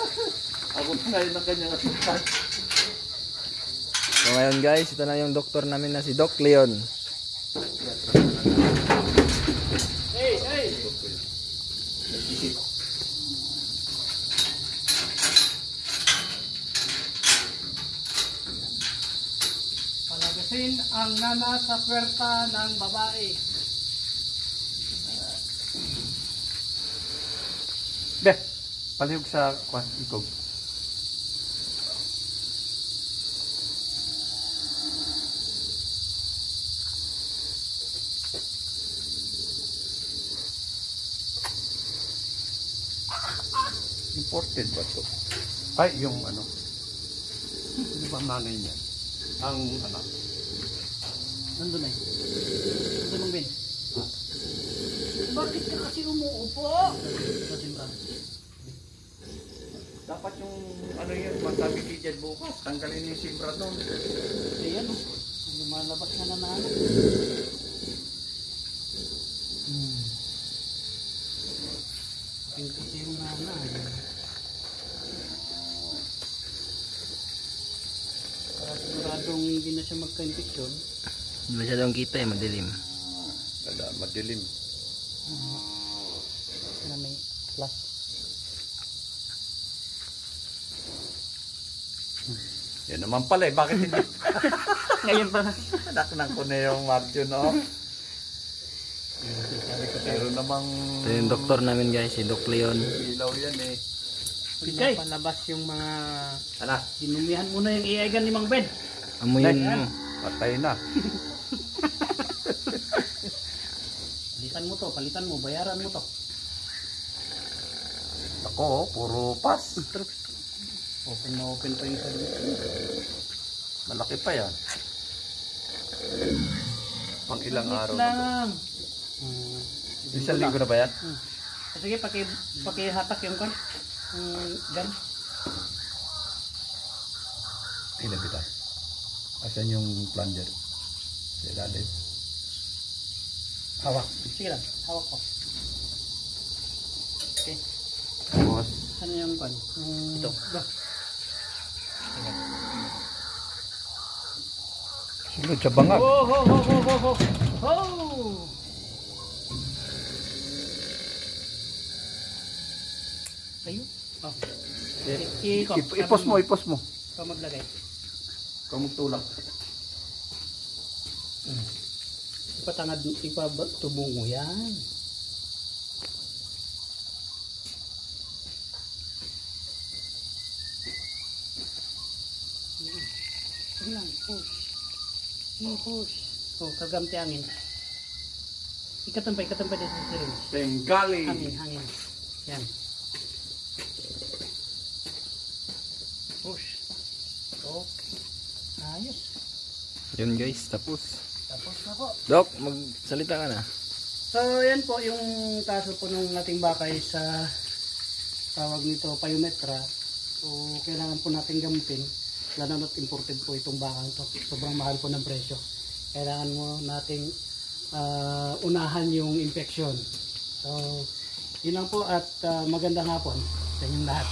Ako na ngayon ang kanyang asukan. So ngayon guys, ito na yung doktor namin na si Doc Leon. Hey, hey! Palagasin ang nana sa puwerta ng babae. Be, palihog sa ikog. Imported ba ito? Ay, yung ano. Ano ba nanay niya? Ang ano. Nandun eh. Nandun mong Ben. Bakit ka kasi umuupo? Dapat yung ano yun, masabi kay Jed bukas. Tanggalin yung simbra doon. Ayan o. Lumalabas na nanalo. Pinto siya yung nana. Para siguradong hindi na siya magka-infection. Hindi masyadong kita eh, madilim. Wala, madilim. Na may flash. Yan naman pala eh, bakit hindi? Ngayon pa na. Naknan ko na yung margin, no? Pero namang... Ito yung doktor namin guys, si Doc Leon. Ilaw yan eh. Okay. Palabas yung mga... Ano? Sinumihan mo na yung iaigan ni Mang Ben. Amuyin mo. Patay na. Palitan mo to, palitan mo, bayaran mo to. Ako, puro pass. Open na open pa yung sabi. Malaki pa yan. Pang ilang araw na lang. to. Isang linggo na ba yan? Sige, pakihatak yung kan. Gan. Ilan kita? Asan yung plunger? Sa ilalim. Hawak. Sige lang, hawak ko. Okay. Tapos, Ano yung kan? ito. Sunod sa bangag. Ho, ho, ho, ho, ho, ho. Ho! Ayun. Oh. Ipos mo, ipos mo. Ikaw maglagay. Ikaw magtulak. Ipatangad, ipatubong mo yan. Lang, push. Push. Oh, kagamti angin. Ikatampay dito sa syringe. Tenggali. Hangin. Yan. Push. Okay. Ayos. Yun guys, tapos. Tapos na po. Doc, magsalita ka na. So, yan po yung kaso po ng ating bakay sa tawag nito, pyometra. So, kailangan po natin gamutin. Lalo na't imported po itong bakang to. Sobrang mahal po ng presyo. Kailangan mo nating unahan yung infection. So, yun lang po at magandang hapon sa inyong lahat.